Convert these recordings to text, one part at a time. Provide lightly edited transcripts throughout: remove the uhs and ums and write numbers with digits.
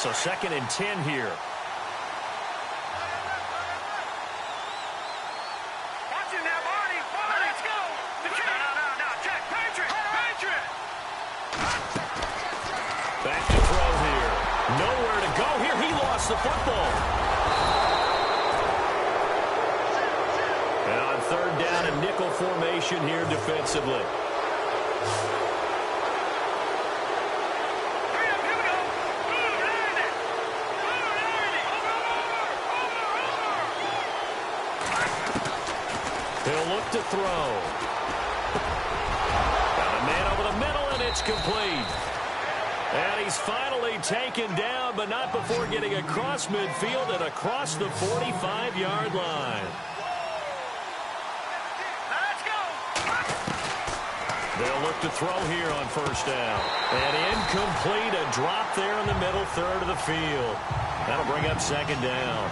So 2nd and 10 here. Back to throw here. Nowhere to go here. He lost the football. And on 3rd down, a nickel formation here defensively. He'll look to throw. Got a man over the middle, and it's complete. And he's finally taken down, but not before getting across midfield and across the 45-yard line. Let's go. They'll look to throw here on 1st down. And incomplete, a drop there in the middle 3rd of the field. That'll bring up 2nd down.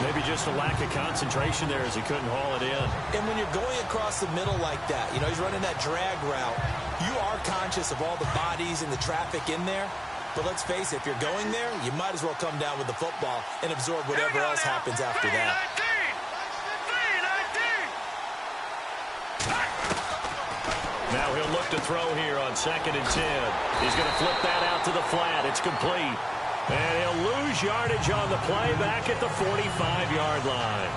Maybe just a lack of concentration there as he couldn't haul it in. And when you're going across the middle like that, you know, he's running that drag route, you are conscious of all the bodies and the traffic in there. But let's face it, if you're going there, you might as well come down with the football and absorb whatever else happens after that. Now he'll look to throw here on 2nd and 10. He's going to flip that out to the flat. It's complete. And he'll lose yardage on the play back at the 45-yard line.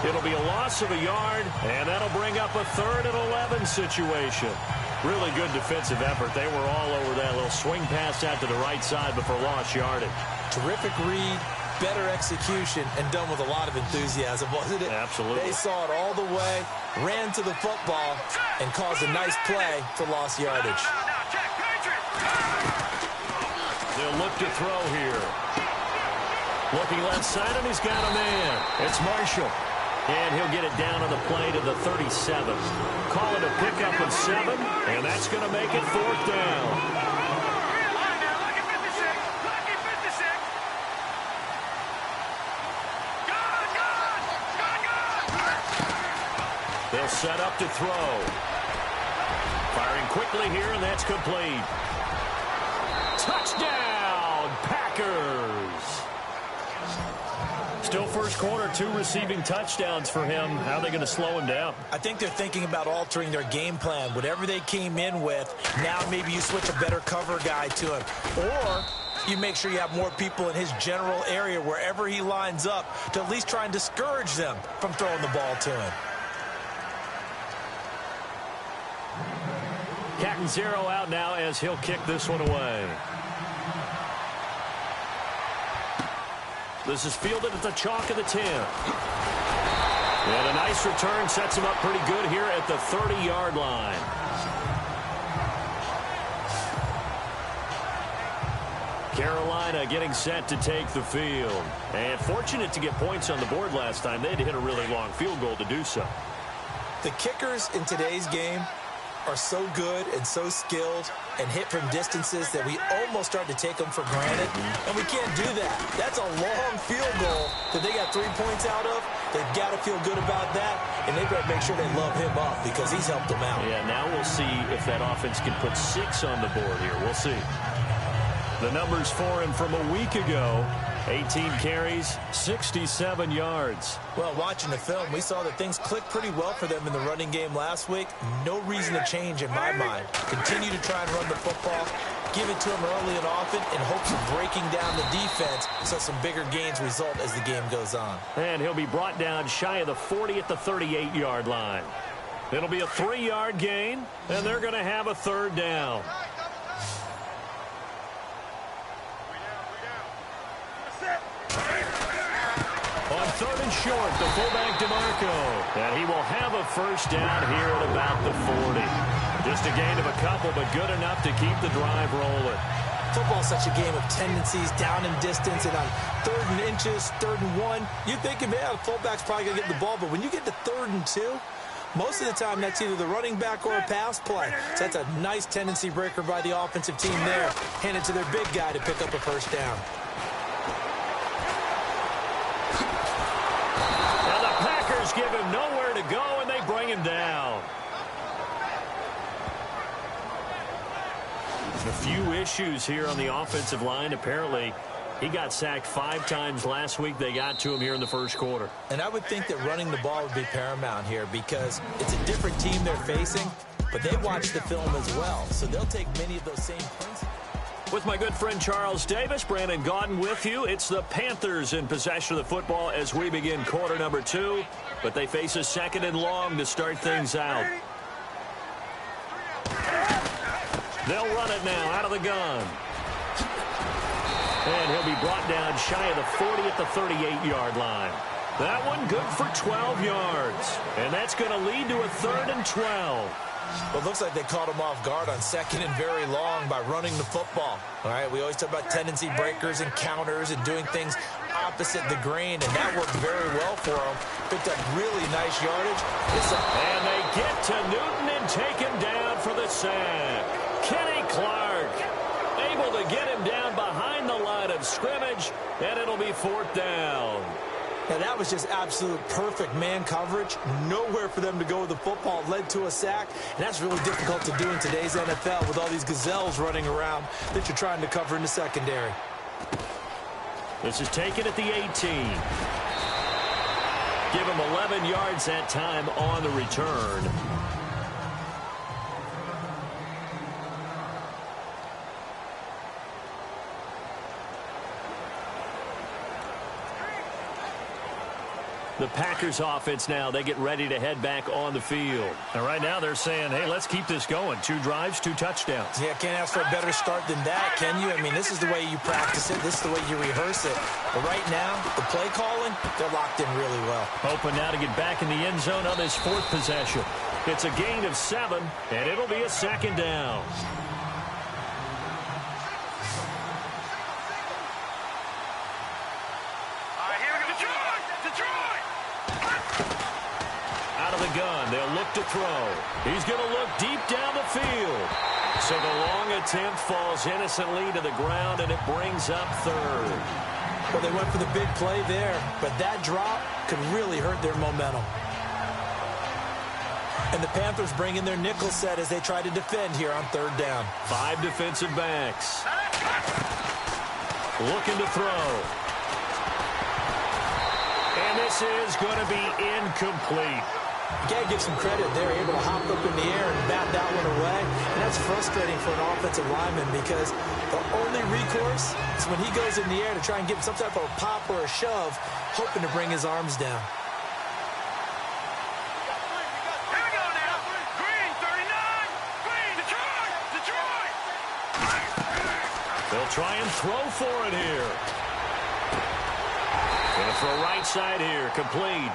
It'll be a loss of a yard, and that'll bring up a 3rd and 11 situation. Really good defensive effort. They were all over that little swing pass out to the right side before lost yardage. Terrific read, better execution, and done with a lot of enthusiasm, wasn't it? Absolutely. They saw it all the way, ran to the football, and caused a nice play for lost yardage. They'll look to throw here. Looking left side, and he's got a man. It's Marshall. And he'll get it down on the play to the 37. Call it a pickup of 7, and that's going to make it 4th down. They'll set up to throw. Firing quickly here, and that's complete. Touchdown, Packers! Still first quarter, 2 receiving touchdowns for him. How are they going to slow him down? I think they're thinking about altering their game plan. Whatever they came in with, now maybe you switch a better cover guy to him. Or you make sure you have more people in his general area wherever he lines up to at least try and discourage them from throwing the ball to him. Catanzaro out now as he'll kick this one away. This is fielded at the chalk of the 10. And a nice return sets him up pretty good here at the 30-yard line. Carolina getting set to take the field. And fortunate to get points on the board last time. They had to hit a really long field goal to do so. The kickers in today's game are so good and so skilled and hit from distances that we almost start to take them for granted, and we can't do that. That's a long field goal that they got 3 points out of. They've got to feel good about that, and they better make sure they love him up because he's helped them out. Yeah, now we'll see if that offense can put 6 on the board here. We'll see. The numbers for him from a week ago: 18 carries, 67 yards. Well, watching the film, we saw that things clicked pretty well for them in the running game last week. No reason to change in my mind. Continue to try and run the football, give it to them early and often in hopes of breaking down the defense so some bigger gains result as the game goes on. And he'll be brought down shy of the 40 at the 38-yard line. It'll be a 3-yard gain, and they're going to have a 3rd down. On 3rd and short, the fullback DeMarco. And he will have a 1st down here at about the 40. Just a gain of a couple, but good enough to keep the drive rolling. Football's such a game of tendencies, down in distance, and on 3rd and inches, 3rd and 1, you're thinking, man, the fullback's probably going to get the ball. But when you get to 3rd and 2, most of the time that's either the running back or a pass play. So that's a nice tendency breaker by the offensive team there. Hand it to their big guy to pick up a 1st down. Give him nowhere to go, and they bring him down. A few issues here on the offensive line. Apparently, he got sacked 5 times last week. They got to him here in the first quarter. And I would think that running the ball would be paramount here because it's a different team they're facing, but they watch the film as well, so they'll take many of those same principles. With my good friend Charles Davis, Brandon Gaudin with you. It's the Panthers in possession of the football as we begin quarter number 2, but they face a 2nd and long to start things out. They'll run it now out of the gun. And he'll be brought down shy of the 40 at the 38-yard line. That one good for 12 yards. And that's going to lead to a 3rd and 12. Well, it looks like they caught him off guard on 2nd and very long by running the football. All right, we always talk about tendency breakers and counters and doing things opposite the grain, and that worked very well for him. Picked up really nice yardage. And they get to Newton and take him down for the sack. Kenny Clark able to get him down behind the line of scrimmage, and it'll be 4th down. Now, that was just absolute perfect man coverage. Nowhere for them to go with the football. Led to a sack, and that's really difficult to do in today's NFL with all these gazelles running around that you're trying to cover in the secondary. This is taken at the 18. Give him 11 yards that time on the return. The Packers offense now, they get ready to head back on the field. And right now they're saying, hey, let's keep this going. 2 drives, 2 touchdowns. Yeah, can't ask for a better start than that, can you? I mean, this is the way you practice it. This is the way you rehearse it. But right now, the play calling, they're locked in really well. Hoping now to get back in the end zone on this 4th possession. It's a gain of 7, and it'll be a 2nd down. Gun. They'll look to throw. He's going to look deep down the field. So the long attempt falls innocently to the ground, and it brings up 3rd. Well, they went for the big play there, but that drop could really hurt their momentum. And the Panthers bring in their nickel set as they try to defend here on 3rd down. 5 defensive backs. Looking to throw. And this is going to be incomplete. You got to give some credit. They're able to hop up in the air and bat that one away. And that's frustrating for an offensive lineman because the only recourse is when he goes in the air to try and get some type of a pop or a shove, hoping to bring his arms down. Here we go now. Green, 39. Green, Detroit. They'll try and throw for it here. Going to throw right side here. Complete.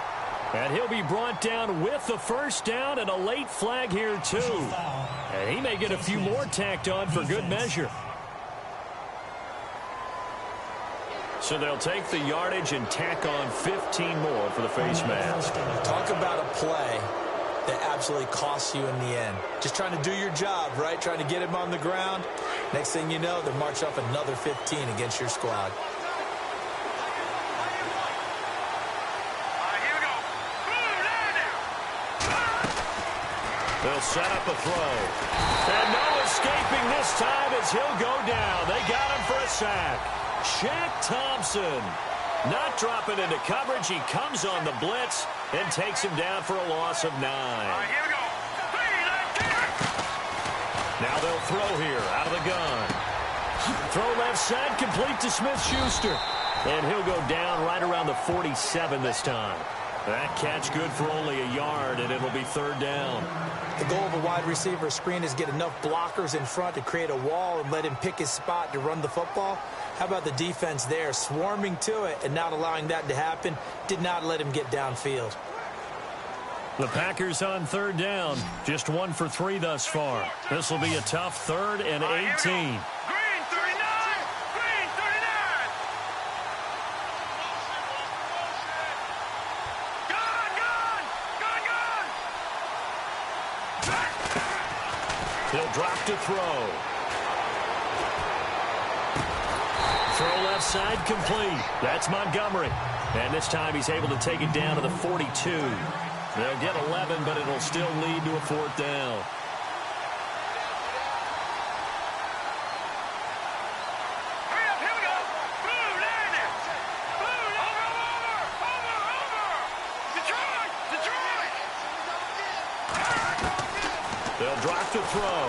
And he'll be brought down with the 1st down and a late flag here, too. And he may get a few more tacked on for good measure. So they'll take the yardage and tack on 15 more for the face mask. Talk about a play that absolutely costs you in the end. Just trying to do your job, right? Trying to get him on the ground. Next thing you know, they'll march off another 15 against your squad. They'll set up a throw. And no escaping this time as he'll go down. They got him for a sack. Shaq Thompson not dropping into coverage. He comes on the blitz and takes him down for a loss of 9. Here we go. Now they'll throw here out of the gun. Throw left side complete to Smith-Schuster. And he'll go down right around the 47 this time. That catch good for only a yard, and it'll be 3rd down. The goal of a wide receiver screen is get enough blockers in front to create a wall and let him pick his spot to run the football. How about the defense there, swarming to it and not allowing that to happen? Did not let him get downfield. The Packers on 3rd down, just 1 for 3 thus far. This will be a tough 3rd and 18. He'll drop to throw. Throw left side complete. That's Montgomery. And this time he's able to take it down to the 42. They'll get 11, but it'll still lead to a 4th down. Drop to throw.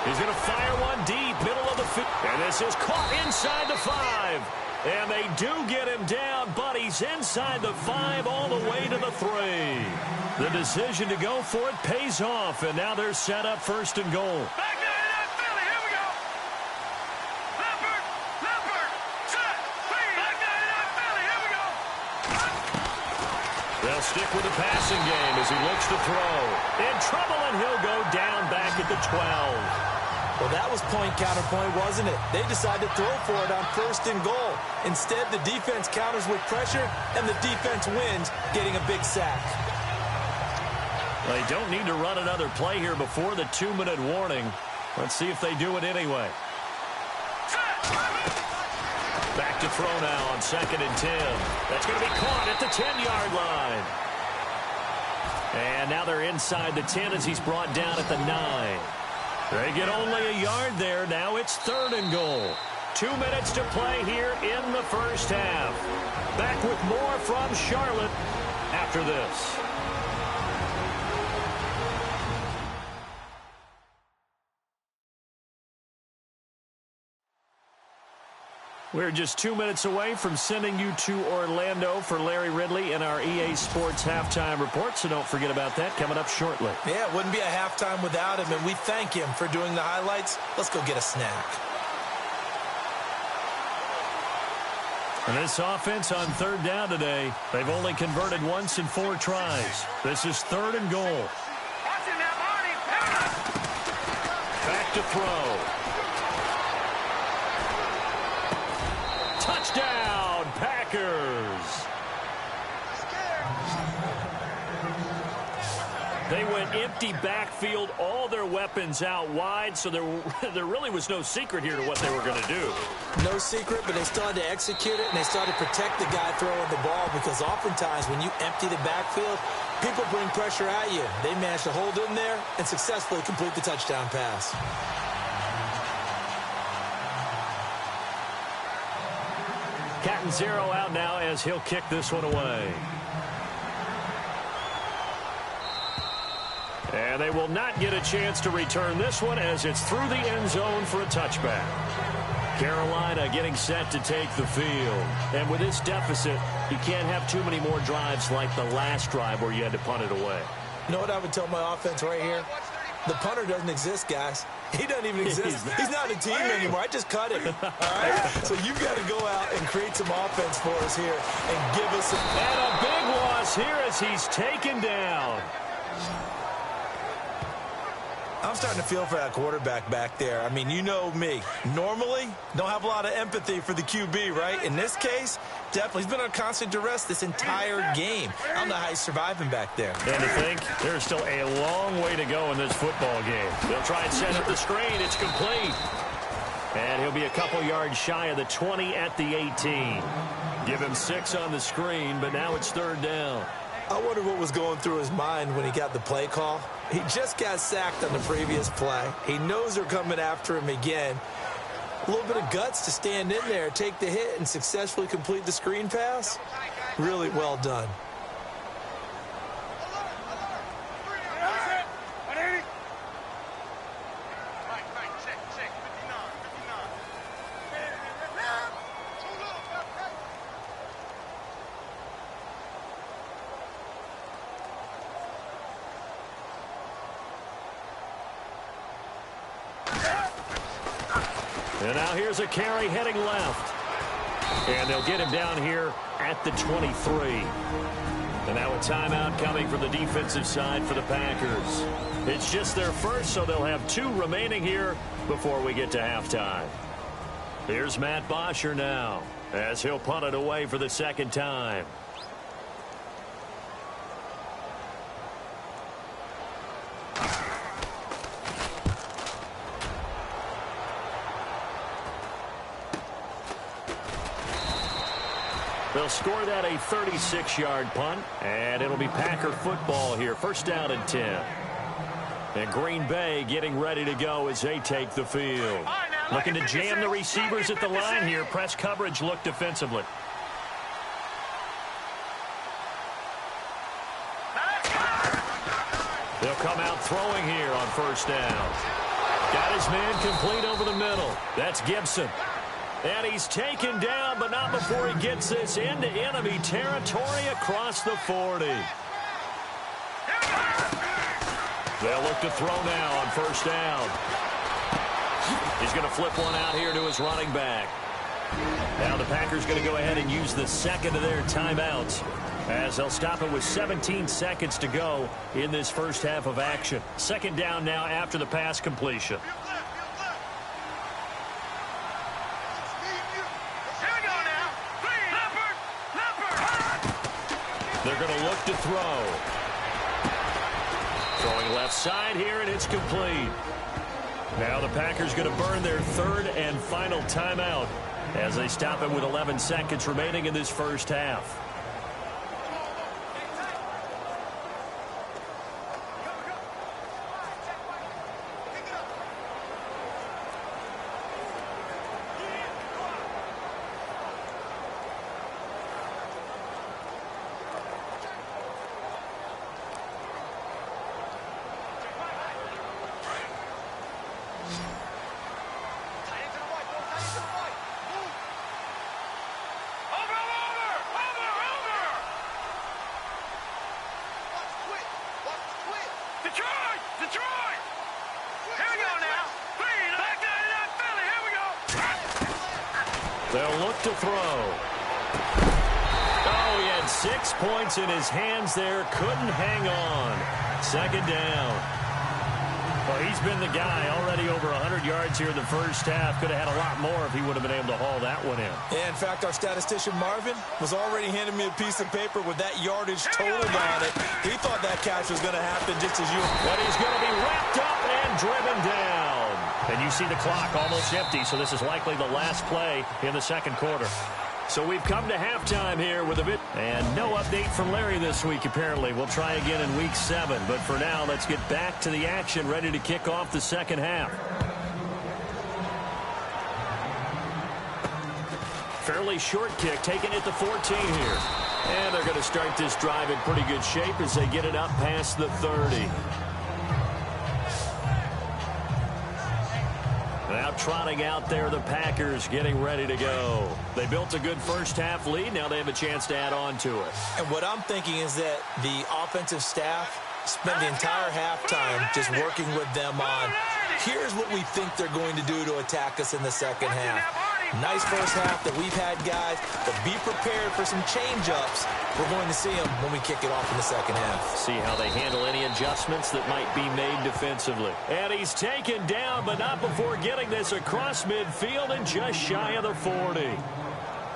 He's going to fire one deep, middle of the field. And this is caught inside the 5. And they do get him down, but he's inside the 5 all the way to the 3. The decision to go for it pays off, and now they're set up first and goal. Back there in that Philly. Here we go. Leopard, set, speed. Back there in that Philly. Here we go. They'll stick with the passing game as he looks to throw. In trouble, and he'll go down back at the 12. Well, that was point-counterpoint, wasn't it? They decided to throw for it on first and goal. Instead, the defense counters with pressure, and the defense wins, getting a big sack. They don't need to run another play here before the 2-minute warning. Let's see if they do it anyway. Back to throw now on 2nd and 10. That's going to be caught at the 10-yard line. And now they're inside the 10 as he's brought down at the 9. They get only a yard there. Now it's 3rd and goal. 2 minutes to play here in the first half. Back with more from Charlotte after this. We're just 2 minutes away from sending you to Orlando for Larry Ridley and our EA Sports Halftime Report, so don't forget about that coming up shortly. Yeah, it wouldn't be a halftime without him, and we thank him for doing the highlights. Let's go get a snack. And this offense on 3rd down today, they've only converted once in 4 tries. This is 3rd and goal. Watch him now, Barney. Back to throw. Touchdown, Packers. They went empty backfield, all their weapons out wide, so there really was no secret here to what they were going to do. No secret, but they still had to execute it, and they still had to protect the guy throwing the ball, because oftentimes when you empty the backfield, people bring pressure at you. They managed to hold in there and successfully complete the touchdown pass. Cat and 0 out now as he'll kick this one away. And they will not get a chance to return this one as it's through the end zone for a touchback. Carolina getting set to take the field. And with this deficit, you can't have too many more drives like the last drive where you had to punt it away. You know what I would tell my offense right here? The punter doesn't exist, guys. He doesn't even exist. He's not a team anymore. I just cut him. All right? So you've got to go out and create some offense for us here and give us some. And a big loss here as he's taken down. I'm starting to feel for that quarterback back there. I mean, you know me. Normally, don't have a lot of empathy for the QB, right? In this case, definitely. He's been on constant duress this entire game. I don't know how he's surviving back there. And to think, there's still a long way to go in this football game. They'll try and set up the screen. It's complete. And he'll be a couple yards shy of the 20 at the 18. Give him 6 on the screen, but now it's 3rd down. I wonder what was going through his mind when he got the play call. He just got sacked on the previous play. He knows they're coming after him again. A little bit of guts to stand in there, take the hit, and successfully complete the screen pass. Really well done. And now here's a carry heading left. And they'll get him down here at the 23. And now a timeout coming from the defensive side for the Packers. It's just their first, so they'll have 2 remaining here before we get to halftime. Here's Matt Bosher now as he'll punt it away for the 2nd time. They'll score that a 36-yard punt, and it'll be Packer football here. 1st down and 10. And Green Bay getting ready to go as they take the field. Looking to jam the receivers at the line here. Press coverage look defensively. They'll come out throwing here on first down. Got his man complete over the middle. That's Gibson. And he's taken down, but not before he gets this into enemy territory across the 40. They'll look to throw now on first down. He's going to flip one out here to his running back. Now the Packers going to go ahead and use the second of their timeouts, as they'll stop it with 17 seconds to go in this first half of action. Second down now after the pass completion. They're going to look to throw. Throwing left side here, and it's complete. Now the Packers going to burn their third and final timeout as they stop it with 11 seconds remaining in this first half. They'll look to throw. Oh, he had 6 points in his hands there. Couldn't hang on. Second down. Well, he's been the guy already over 100 yards here in the first half. Could have had a lot more if he would have been able to haul that one in. Yeah, in fact, our statistician Marvin was already handing me a piece of paper with that yardage totaled on it. He thought that catch was going to happen just as you. But he's going to be wrapped up and driven down. And you see the clock almost empty, so this is likely the last play in the second quarter. So we've come to halftime here with a bit. And no update from Larry this week, apparently. We'll try again in week 7. But for now, let's get back to the action, ready to kick off the second half. Fairly short kick, taken at the 14 here. And they're going to start this drive in pretty good shape as they get it up past the 30. Now trotting out there, the Packers getting ready to go. They built a good first-half lead. Now they have a chance to add on to it. And what I'm thinking is that the offensive staff spent the entire halftime just working with them on, here's what we think they're going to do to attack us in the second half. Nice first half that we've had, guys, but be prepared for some change-ups. We're going to see them when we kick it off in the second half. See how they handle any adjustments that might be made defensively. And he's taken down, but not before getting this across midfield and just shy of the 40.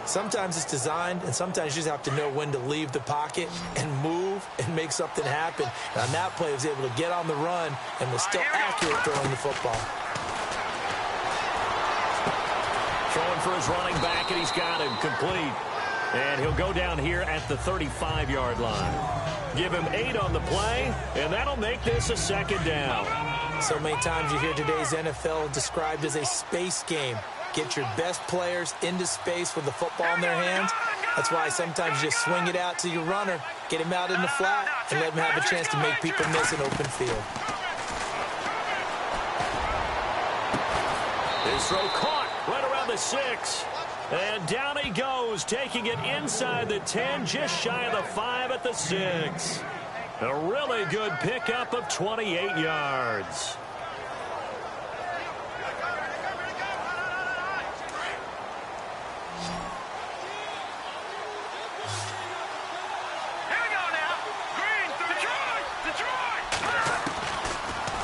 Sometimes it's designed, and sometimes you just have to know when to leave the pocket and move and make something happen. And on that play, he was able to get on the run and was still accurate throwing the football. Throwing for his running back, and he's got him complete. And he'll go down here at the 35-yard line. Give him 8 on the play, and that'll make this a second down. So many times you hear today's NFL described as a space game. Get your best players into space with the football in their hands. That's why sometimes you just swing it out to your runner, get him out in the flat, and let him have a chance to make people miss an open field. His throw caught right around the 6. And down he goes, taking it inside the 10, just shy of the 5 at the 6. A really good pickup of 28 yards.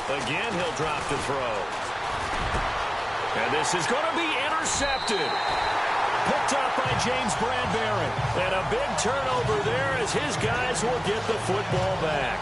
Again, he'll drop to throw. And this is going to be intercepted. Picked up by James Bradbury. And a big turnover there as his guys will get the football back.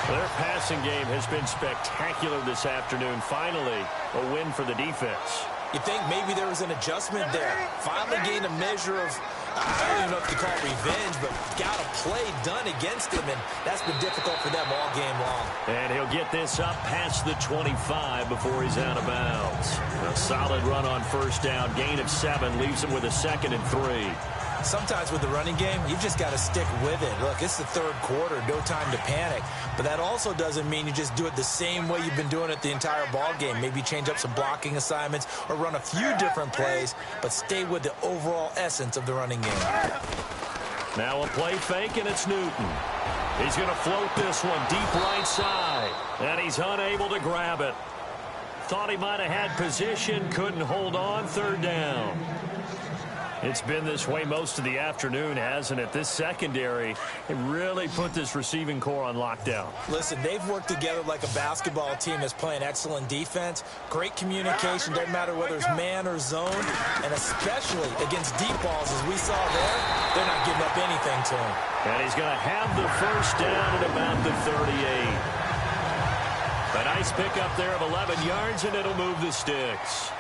Their passing game has been spectacular this afternoon. Finally, a win for the defense. You think maybe there was an adjustment there. Finally gained a measure of, I don't even know if you call it revenge, but got a play done against him, and that's been difficult for them all game long. And he'll get this up past the 25 before he's out of bounds. A solid run on first down. Gain of 7 leaves him with a 2nd and 3. Sometimes with the running game, you've just got to stick with it. Look, it's the third quarter, no time to panic. But that also doesn't mean you just do it the same way you've been doing it the entire ball game. Maybe change up some blocking assignments or run a few different plays, but stay with the overall essence of the running game. Now a play fake, and it's Newton. He's going to float this one deep right side, and he's unable to grab it. Thought he might have had position, couldn't hold on, third down. It's been this way most of the afternoon, hasn't it? This secondary, it really put this receiving core on lockdown. Listen, they've worked together like a basketball team that's playing excellent defense. Great communication, doesn't matter whether it's man or zone. And especially against deep balls, as we saw there, they're not giving up anything to him. And he's going to have the first down at about the 38. A nice pickup there of 11 yards, and it'll move the sticks.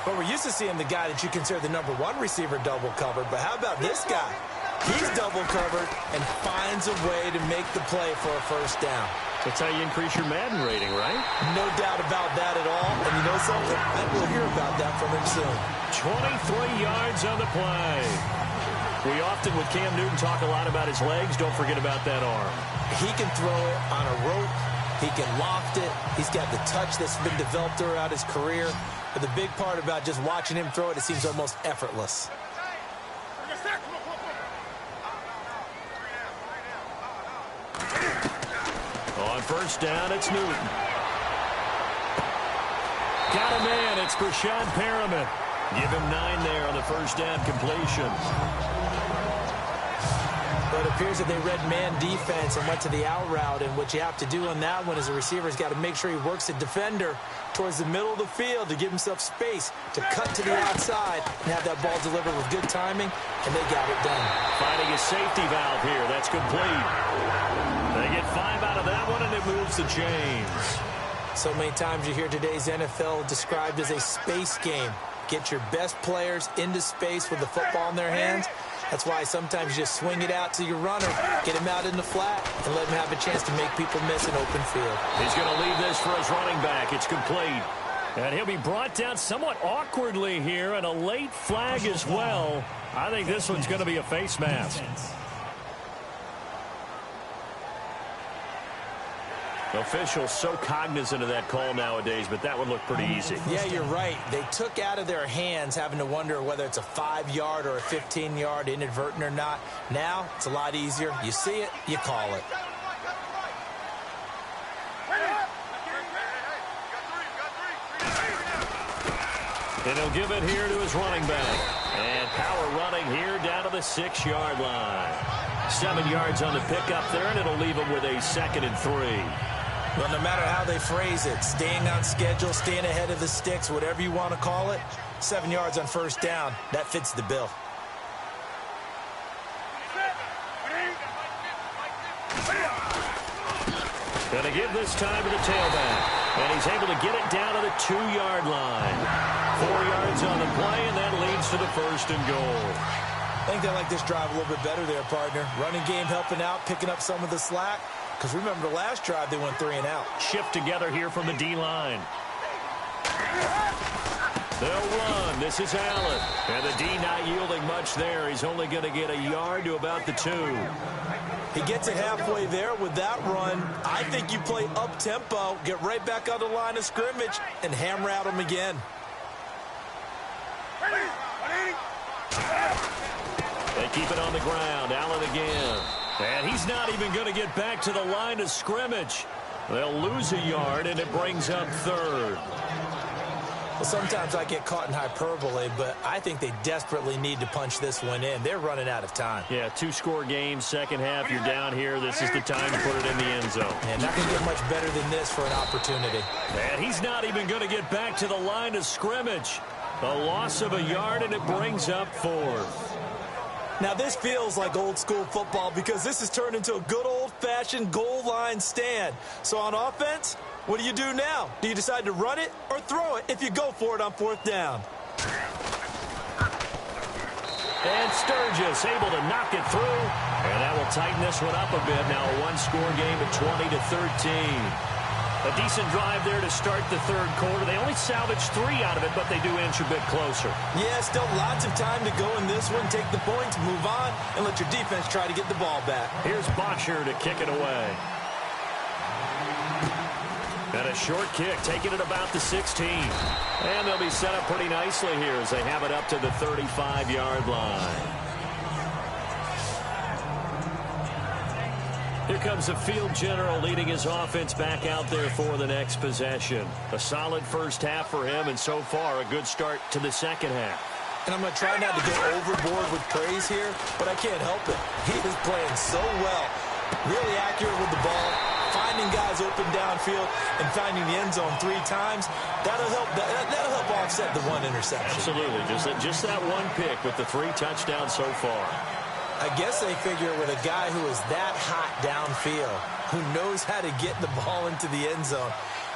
But we're used to seeing the guy that you consider the number one receiver double covered. But how about this guy? He's double covered and finds a way to make the play for a first down. That's how you increase your Madden rating, right? No doubt about that at all. And you know something? I will hear about that from him soon. 23 yards on the play. We often, with Cam Newton, talk a lot about his legs. Don't forget about that arm. He can throw it on a rope. He can loft it. He's got the touch that's been developed throughout his career. But the big part about just watching him throw it, it seems almost effortless. On first down, it's Newton. Got a man. It's Brashad Perriman. Give him 9 there on the first down completion. But it appears that they read man defense and went to the out route. And what you have to do on that one as a receiver is got to make sure he works the defender towards the middle of the field to give himself space to cut to the outside and have that ball delivered with good timing, and they got it done. Finding a safety valve here. That's complete. They get 5 out of that one, and it moves the chains. So many times you hear today's NFL described as a space game. Get your best players into space with the football in their hands. That's why sometimes you just swing it out to your runner, get him out in the flat, and let him have a chance to make people miss an open field. He's going to leave this for his running back. It's complete. And he'll be brought down somewhat awkwardly here, and a late flag as well. I think this one's going to be a face mask. Officials so cognizant of that call nowadays, but that would look pretty easy. Yeah, you're right. They took out of their hands having to wonder whether it's a 5-yard or a 15-yard, inadvertent or not. Now, it's a lot easier. You see it, you call it. And he'll give it here to his running back. And power running here down to the 6-yard line. 7 yards on the pickup there, and it'll leave him with a 2nd and 3. Well, no matter how they phrase it, staying on schedule, staying ahead of the sticks, whatever you want to call it, 7 yards on first down, that fits the bill. Going to give this time to the tailback. And he's able to get it down to the 2-yard line. 4 yards on the play, and that leads to the 1st and goal. I think they like this drive a little bit better there, partner. Running game helping out, picking up some of the slack. Because remember, the last drive, they went 3 and out. Shift together here from the D-line. They'll run. This is Allen. And the D not yielding much there. He's only going to get a yard to about the 2. He gets it halfway there with that run. I think you play up-tempo, get right back on the line of scrimmage, and hammer at him again. They keep it on the ground. Allen again. And he's not even going to get back to the line of scrimmage. They'll lose a yard, and it brings up 3rd. Well, sometimes I get caught in hyperbole, but I think they desperately need to punch this one in. They're running out of time. Yeah, 2-score game, second half. You're down here. This is the time to put it in the end zone. And not going to get much better than this for an opportunity. And he's not even going to get back to the line of scrimmage. A loss of a yard, and it brings up 4th. Now, this feels like old-school football because this has turned into a good old-fashioned goal line stand. So on offense, what do you do now? Do you decide to run it or throw it if you go for it on 4th down? And Sturgis able to knock it through. And that will tighten this one up a bit. Now a 1-score game at 20-13. A decent drive there to start the third quarter. They only salvaged 3 out of it, but they do inch a bit closer. Yeah, still lots of time to go in this one. Take the points, move on, and let your defense try to get the ball back. Here's Bosher to kick it away. And a short kick, taking it about the 16. And they'll be set up pretty nicely here as they have it up to the 35-yard line. Here comes the field general leading his offense back out there for the next possession. A solid first half for him, and so far a good start to the second half. And I'm going to try not to go overboard with praise here, but I can't help it. He is playing so well, really accurate with the ball, finding guys open downfield, and finding the end zone 3 times. That'll help offset the 1 interception. Absolutely, just that 1 pick with the 3 touchdowns so far. I guess they figure with a guy who is that hot downfield, who knows how to get the ball into the end zone,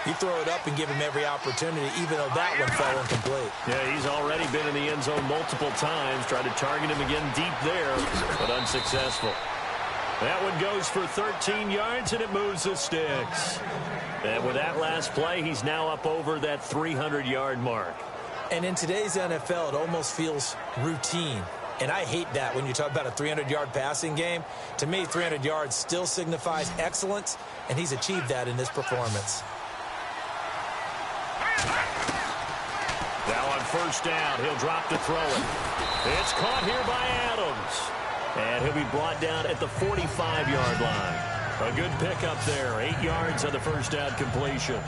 you throw it up and give him every opportunity, even though that one fell incomplete. Yeah, he's already been in the end zone multiple times, tried to target him again deep there, but unsuccessful. That one goes for 13 yards, and it moves the sticks. And with that last play, he's now up over that 300-yard mark. And in today's NFL, it almost feels routine. And I hate that when you talk about a 300-yard passing game. To me, 300 yards still signifies excellence, and he's achieved that in this performance. Now on first down, he'll drop to throw it. It's caught here by Adams. And he'll be brought down at the 45-yard line. A good pickup there, 8 yards on the first down completion.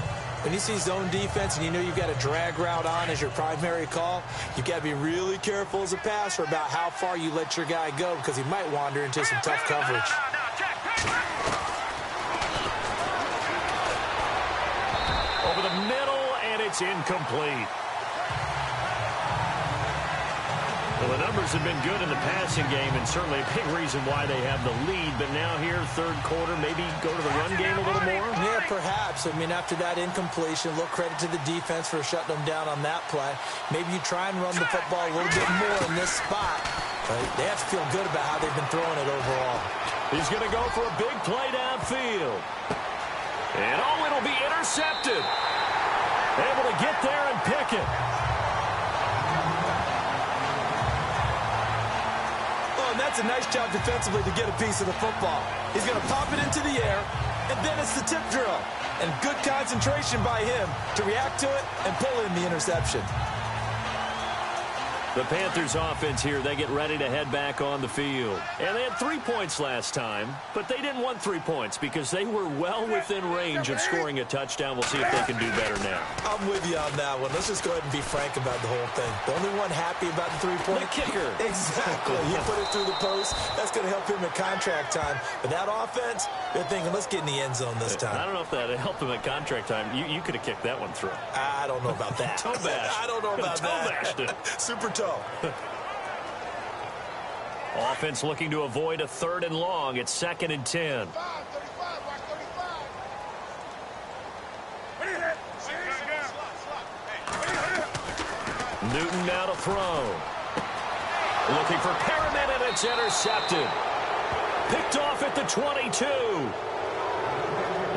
When you see zone defense and you know you've got a drag route on as your primary call, you've got to be really careful as a passer about how far you let your guy go because he might wander into some tough coverage. Over the middle, and it's incomplete. Well, the numbers have been good in the passing game, and certainly a big reason why they have the lead. But now here, third quarter, maybe go to the run game a little more? Yeah, perhaps. I mean, after that incompletion, a little credit to the defense for shutting them down on that play. Maybe you try and run the football a little bit more in this spot. But they have to feel good about how they've been throwing it overall. He's going to go for a big play downfield. And, oh, it'll be intercepted. Able to get there and pick it. That's a nice job defensively to get a piece of the football. He's going to pop it into the air, and then it's the tip drill. And good concentration by him to react to it and pull in the interception. The Panthers offense here, they get ready to head back on the field. And they had 3 points last time, but they didn't want 3 points because they were well within range of scoring a touchdown. We'll see if they can do better now. I'm with you on that one. Let's just go ahead and be frank about the whole thing. The only one happy about the 3-point? The kicker. Exactly. You put it through the post. That's going to help him at contract time. But that offense, they're thinking, let's get in the end zone this time. I don't know if that helped him at contract time. You could have kicked that one through. I don't know about that. Toe bash. I don't know about toe bashed it. Super toe. Offense looking to avoid a 3rd and long. It's 2nd and 10. Newton now to throw. Looking for Perriman, and it's intercepted. Picked off at the 22.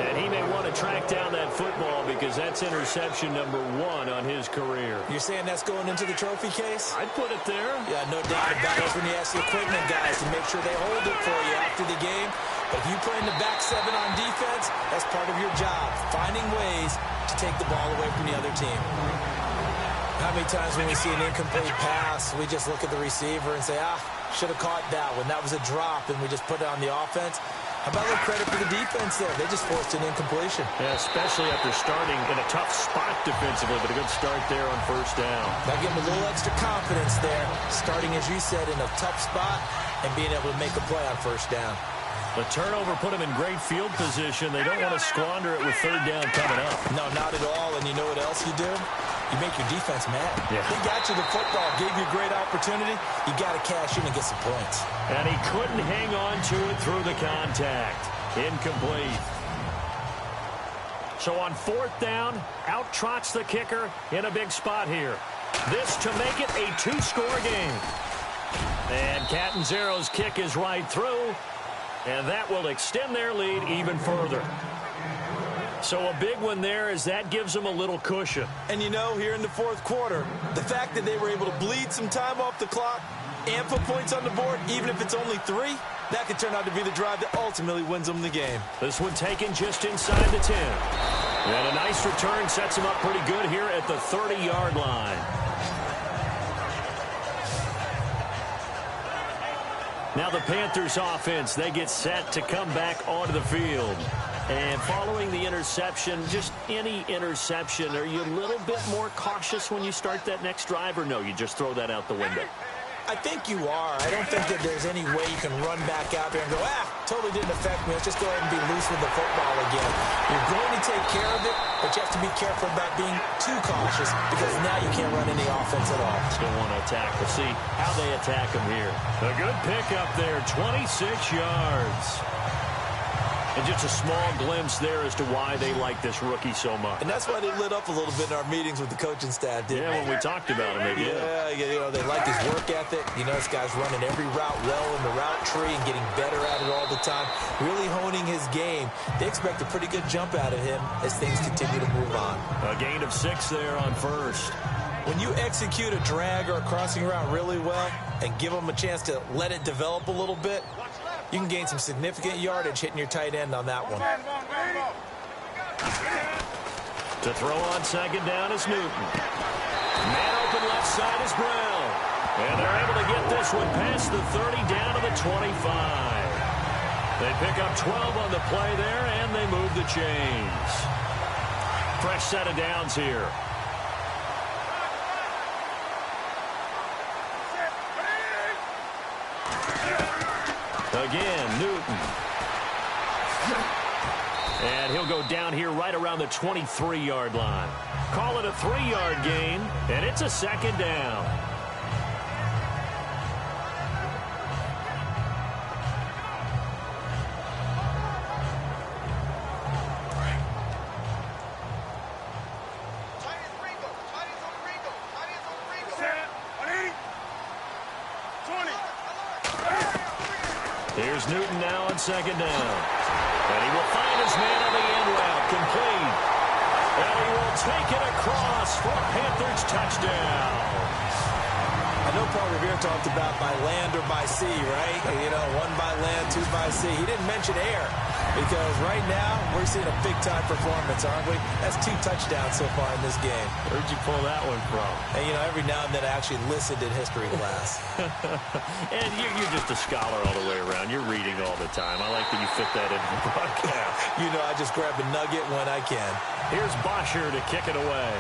And he may want to track down that football because that's interception number 1 on his career. You're saying that's going into the trophy case? I'd put it there. Yeah, no doubt about it. When you ask the equipment guys to make sure they hold it for you after the game. But if you play in the back 7 on defense, that's part of your job, finding ways to take the ball away from the other team. How many times when we see an incomplete pass, we just look at the receiver and say, should have caught that one. That was a drop, and we just put it on the offense. How about a little credit for the defense there? They just forced an incompletion. Yeah, especially after starting in a tough spot defensively, but a good start there on first down. That gave them a little extra confidence there, starting, as you said, in a tough spot and being able to make a play on first down. The turnover put them in great field position. They don't want to squander it with 3rd down coming up. No, not at all. And you know what else you do? You make your defense mad. Yeah. They got you the football, gave you a great opportunity. You got to cash in and get some points. And he couldn't hang on to it through the contact. Incomplete. So on 4th down, out trots the kicker in a big spot here. This to make it a 2-score game. And Catanzaro's kick is right through. And that will extend their lead even further. So a big one there as that gives them a little cushion. And, you know, here in the fourth quarter, the fact that they were able to bleed some time off the clock and put points on the board, even if it's only 3, that could turn out to be the drive that ultimately wins them the game. This one taken just inside the 10. And a nice return sets them up pretty good here at the 30-yard line. Now the Panthers offense, they get set to come back onto the field. And following the interception, just any interception, are you a little bit more cautious when you start that next drive, or no, you just throw that out the window? I think you are. I don't think that there's any way you can run back out there and go, totally didn't affect me. Let's just go ahead and be loose with the football again. You're going to take care of it, but you have to be careful about being too cautious because now you can't run any offense at all. Still want to attack. We'll see how they attack them here. A good pickup there, 26 yards. And just a small glimpse there as to why they like this rookie so much. And that's why they lit up a little bit in our meetings with the coaching staff, didn't they? Yeah, when we talked about him. Yeah, you know, they like his work ethic. You know, this guy's running every route well in the route tree and getting better at it all the time, really honing his game. They expect a pretty good jump out of him as things continue to move on. A gain of 6 there on first. When you execute a drag or a crossing route really well and give them a chance to let it develop a little bit, you can gain some significant yardage hitting your tight end on that one. To throw on second down is Newton. Man open left side is Brown. And they're able to get this one past the 30 down to the 25. They pick up 12 on the play there, and they move the chains. Fresh set of downs here. Again, Newton. And he'll go down here right around the 23-yard line. Call it a 3-yard gain, and it's a second down. Here's Newton now on second down. And he will find his man on the end route, complete. And he will take it across for a Panthers touchdown. I know Paul Revere talked about by land or by sea, right? You know, 1 by land, 2 by sea. He didn't mention air because right now we're seeing a big-time performance, aren't we? That's 2 touchdowns so far in this game. Where'd you pull that one from? And, you know, every now and then I actually listened in history class. And you're just a scholar all the way around. You're reading all the time. I like that you fit that into the broadcast. You know, I just grab a nugget when I can. Here's Bosher to kick it away.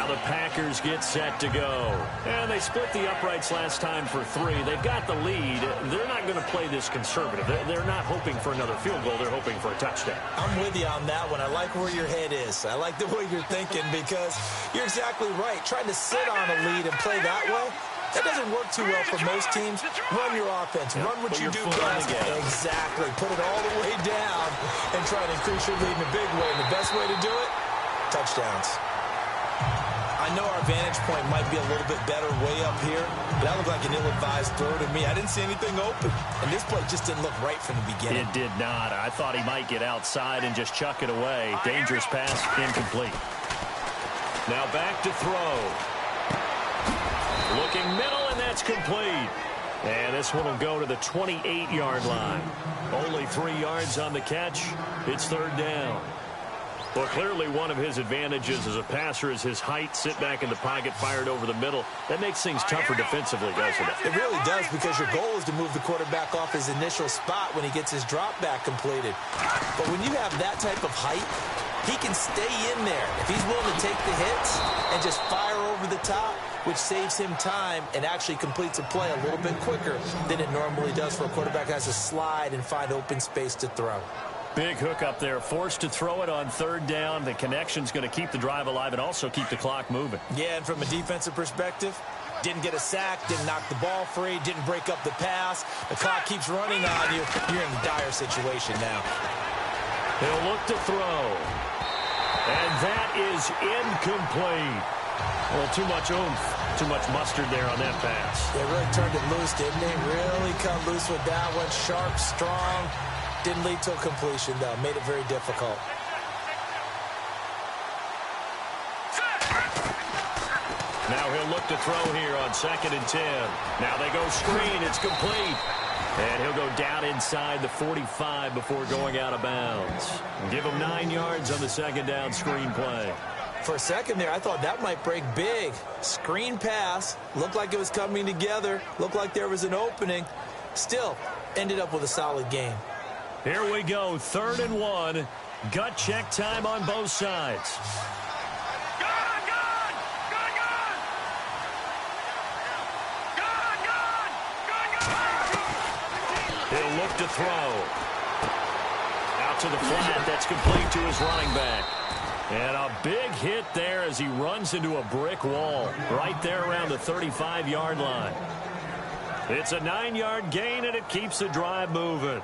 The Packers get set to go. And they split the uprights last time for 3. They've got the lead. They're not going to play this conservative. They're not hoping for another field goal. They're hoping for a touchdown. I'm with you on that one. I like where your head is. I like the way you're thinking because you're exactly right. Trying to sit on a lead and play that way, that doesn't work too well for most teams. Run your offense. Run what you do best. Exactly. Put it all the way down and try to increase your lead in a big way. And the best way to do it, touchdowns. I know our vantage point might be a little bit better way up here, but that looked like an ill-advised throw to me. I didn't see anything open, and this play just didn't look right from the beginning. It did not. I thought he might get outside and just chuck it away. Dangerous pass, incomplete. Now back to throw. Looking middle, and that's complete. And this one will go to the 28-yard line. Only 3 yards on the catch. It's third down. Well, clearly one of his advantages as a passer is his height. Sit back in the pocket, fired over the middle. That makes things tougher defensively, doesn't it? It really does because your goal is to move the quarterback off his initial spot when he gets his drop back completed. But when you have that type of height, he can stay in there. If he's willing to take the hits and just fire over the top, which saves him time and actually completes a play a little bit quicker than it normally does for a quarterback who has to slide and find open space to throw. Big hook up there, forced to throw it on third down. The connection's going to keep the drive alive and also keep the clock moving. Yeah, and from a defensive perspective, didn't get a sack, didn't knock the ball free, didn't break up the pass. The clock keeps running on you. You're in a dire situation now. He'll look to throw. And that is incomplete. Well, too much oomph, too much mustard there on that pass. They really turned it loose, didn't they? Really cut loose with that one. Sharp, strong. Didn't lead to a completion, though. Made it very difficult. Now he'll look to throw here on 2nd and 10. Now they go screen. It's complete. And he'll go down inside the 45 before going out of bounds. Give him 9 yards on the 2nd down screen play. For a second there, I thought that might break big. Screen pass. Looked like it was coming together. Looked like there was an opening. Still, ended up with a solid game. Here we go. 3rd and 1. Gut check time on both sides. He'll look to throw. Out to the flat. That's complete to his running back. And a big hit there as he runs into a brick wall right there around the 35-yard line. It's a 9-yard gain, and it keeps the drive moving.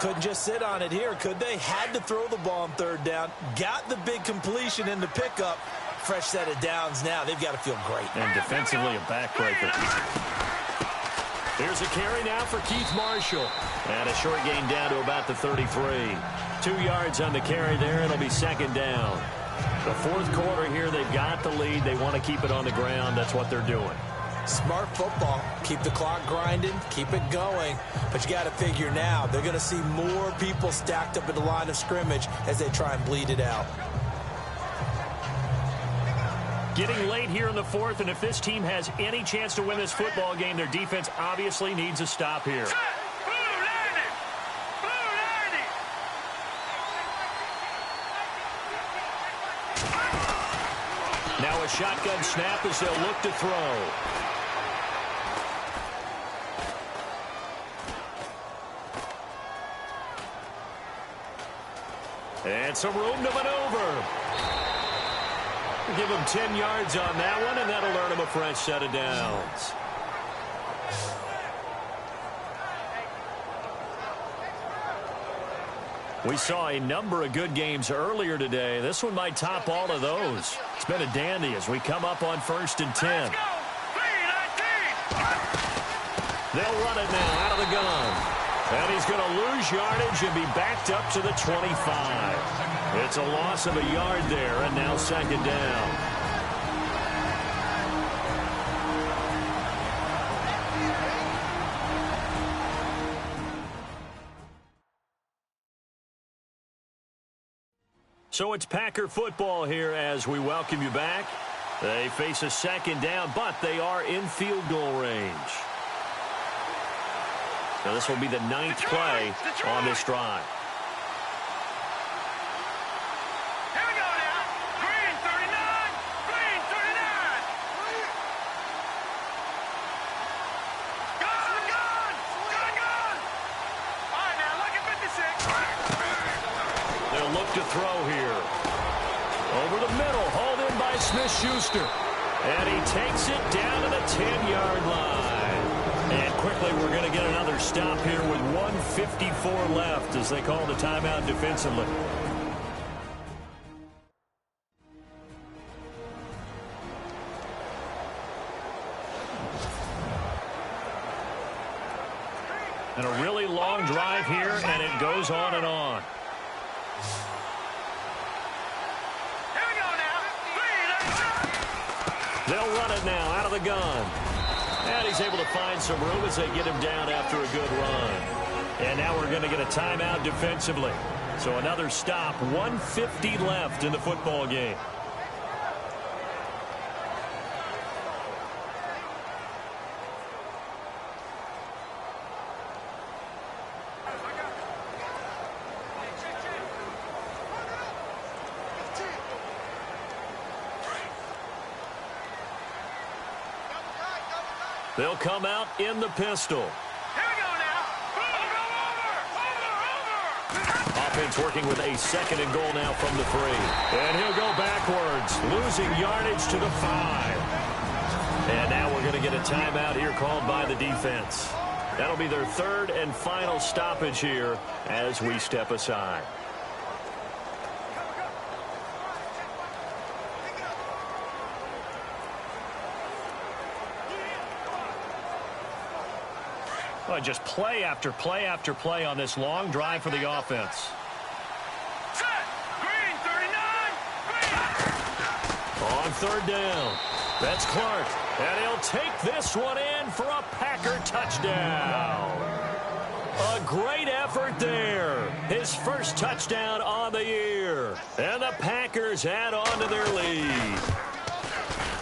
Couldn't just sit on it here, could they? Had to throw the ball on 3rd down. Got the big completion in the pickup. Fresh set of downs now. They've got to feel great. And defensively, a backbreaker. Here's a carry now for Keith Marshall. And a short gain down to about the 33. 2 yards on the carry there. It'll be 2nd down. The 4th quarter here, they've got the lead. They want to keep it on the ground. That's what they're doing. Smart football. Keep the clock grinding. Keep it going. But you got to figure now, they're going to see more people stacked up at the line of scrimmage as they try and bleed it out. Getting late here in the 4th, and if this team has any chance to win this football game, their defense obviously needs a stop here. Now a shotgun snap as they'll look to throw. And some room to maneuver. Give him 10 yards on that one, and that'll earn him a fresh set of downs. We saw a number of good games earlier today. This one might top all of those. It's been a dandy as we come up on 1st and 10. They'll run it now out of the gun. And he's going to lose yardage and be backed up to the 25. It's a loss of a yard there, and now 2nd down. So it's Packer football here as we welcome you back. They face a 2nd down, but they are in field goal range. Now this will be the 9th play on this drive. Here we go now. Green 39. Green 39. Gun. All right, now look at 56. They'll look to throw here. Over the middle, hauled in by Smith-Schuster. And he takes it down to the 10-yard line. And quickly, we're going to get another stop here with 1:54 left as they call the timeout defensively. And a really long drive here, and it goes on and on. Here we go now. They'll run it now out of the gun. And he's able to find some room as they get him down after a good run. And now we're going to get a timeout defensively. So another stop, 1:50 left in the football game. They'll come out in the pistol. Here we go now. Over. Offense working with a 2nd and goal now from the 3. And he'll go backwards, losing yardage to the 5. And now we're going to get a timeout here called by the defense. That'll be their 3rd and final stoppage here as we step aside. Well, just play after play after play on this long drive for the offense. Set. Green 39. Green. On third down, that's Clark. And he'll take this one in for a Packer touchdown. A great effort there. His first touchdown on the year. And the Packers add on to their lead.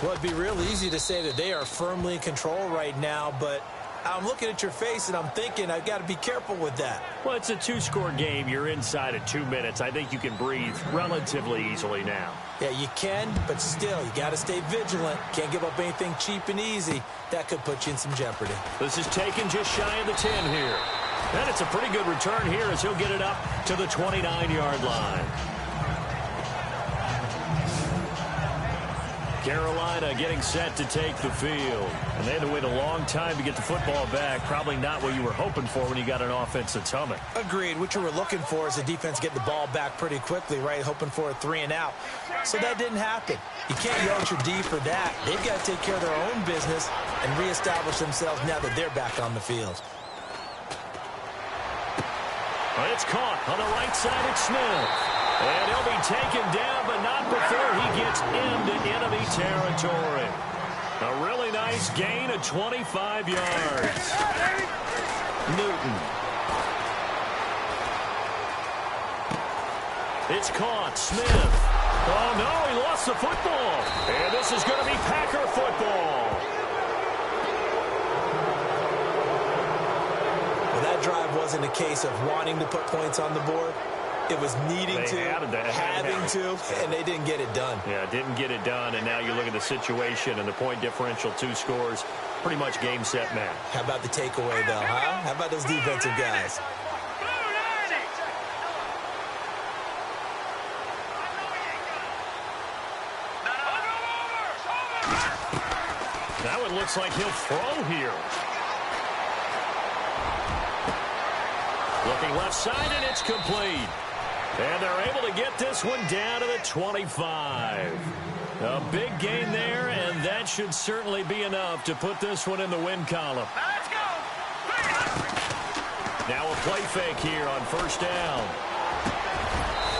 Well, it'd be real easy to say that they are firmly in control right now, but I'm looking at your face and I'm thinking I've got to be careful with that. Well, it's a two-score game. You're inside at 2 minutes. I think you can breathe relatively easily now. Yeah, you can, but still, you got to stay vigilant. Can't give up anything cheap and easy. That could put you in some jeopardy. This is taken just shy of the 10 here. And it's a pretty good return here as he'll get it up to the 29-yard line. Carolina getting set to take the field. And they had to wait a long time to get the football back. Probably not what you were hoping for when you got an offense that's humming. Agreed. What you were looking for is the defense get the ball back pretty quickly, right? Hoping for a 3 and out. So that didn't happen. You can't yell at your D for that. They've got to take care of their own business and reestablish themselves now that they're back on the field. It's caught on the right side. It's Smith. And he'll be taken down, but not before he gets into enemy territory. A really nice gain of 25 yards. Newton. It's caught. Smith. Oh, no, he lost the football. And this is going to be Packer football. Well, that drive wasn't a case of wanting to put points on the board. It was needing to, having to, and they didn't get it done. Yeah, didn't get it done, and now you look at the situation and the point differential, 2 scores, pretty much game, set, match. How about the takeaway, though, huh? How about those defensive guys? Now it looks like he'll throw here. Looking left side, and it's complete. And they're able to get this one down to the 25. A big gain there, and that should certainly be enough to put this one in the win column. Let's go. Now a play fake here on first down.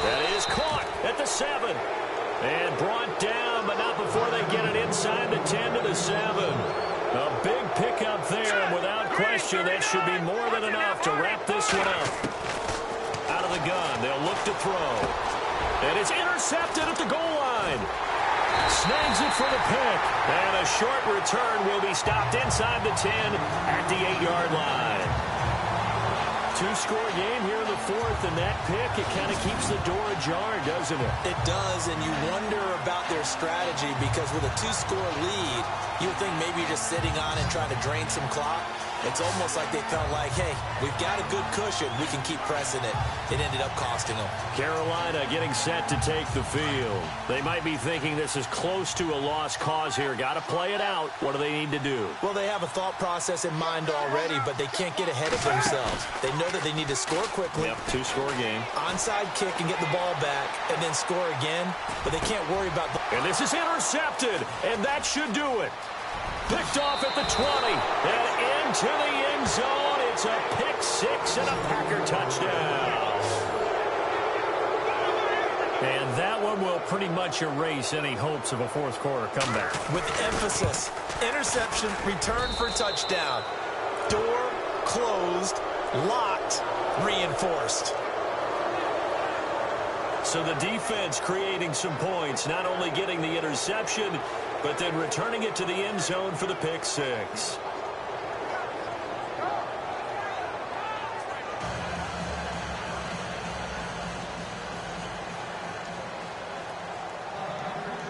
That is caught at the 7. And brought down, but not before they get it inside the 10 to the 7. A big pickup there, and without question, that should be more than enough to wrap this one up. Out of the gun, they'll look to throw. And it's intercepted at the goal line. Snags it for the pick. And a short return will be stopped inside the 10 at the 8-yard line. 2-score game here in the 4th, and that pick, it kind of keeps the door ajar, doesn't it? It does, and you wonder about their strategy because with a 2-score lead, you would think maybe you're just sitting on it trying to drain some clock. It's almost like they felt like, hey, we've got a good cushion. We can keep pressing it. It ended up costing them. Carolina getting set to take the field. They might be thinking this is close to a lost cause here. Got to play it out. What do they need to do? Well, they have a thought process in mind already, but they can't get ahead of themselves. They know that they need to score quickly. Yep, 2-score game. Onside kick and get the ball back and then score again, but they can't worry about the... And this is intercepted, and that should do it. Picked off at the 20 and into the end zone. It's a pick 6 and a Packer touchdown. And that one will pretty much erase any hopes of a fourth-quarter comeback. With emphasis, interception, return for touchdown. Door closed, locked, reinforced. So the defense creating some points, not only getting the interception, but then returning it to the end zone for the pick 6.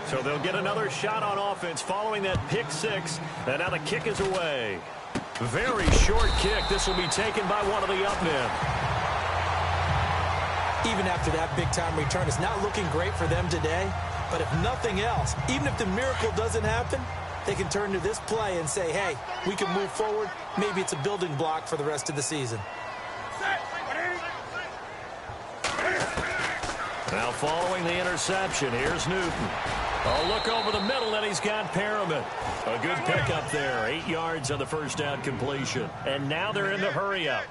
So they'll get another shot on offense following that pick 6, and now the kick is away. Very short kick. This will be taken by one of the up men. Even after that big-time return, it's not looking great for them today. But if nothing else, even if the miracle doesn't happen, they can turn to this play and say, hey, we can move forward. Maybe it's a building block for the rest of the season. Now following the interception, here's Newton. Oh, look over the middle, and he's got Perriman. A good pickup there. 8 yards on the first down completion. And now they're in the hurry-up.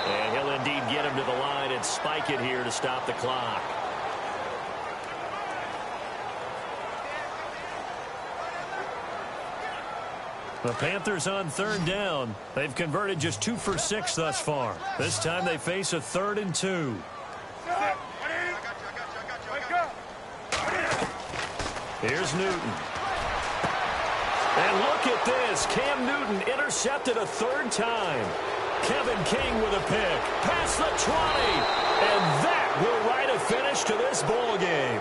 And he'll indeed get him to the line and spike it here to stop the clock. The Panthers on third down. They've converted just 2 for 6 thus far. This time they face a 3rd and 2. Here's Newton. And look at this. Cam Newton intercepted a 3rd time. Kevin King with a pick. Past the 20. And that will write a finish to this ball game.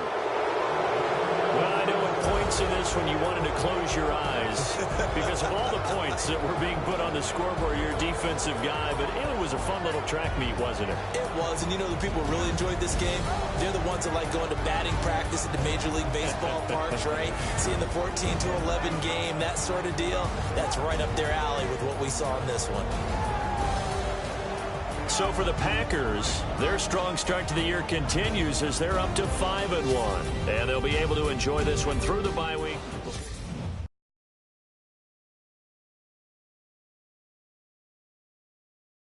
Well, I know at points in this when you wanted to close your eyes because of all the points that were being put on the scoreboard, you're a defensive guy, but it was a fun little track meet, wasn't it? It was, and you know the people who really enjoyed this game? They're the ones that like going to batting practice at the Major League Baseball parks, right? Seeing the 14-11 game, that sort of deal, that's right up their alley with what we saw in this one. So for the Packers, their strong start to the year continues as they're up to 5-1. And they'll be able to enjoy this one through the bye week.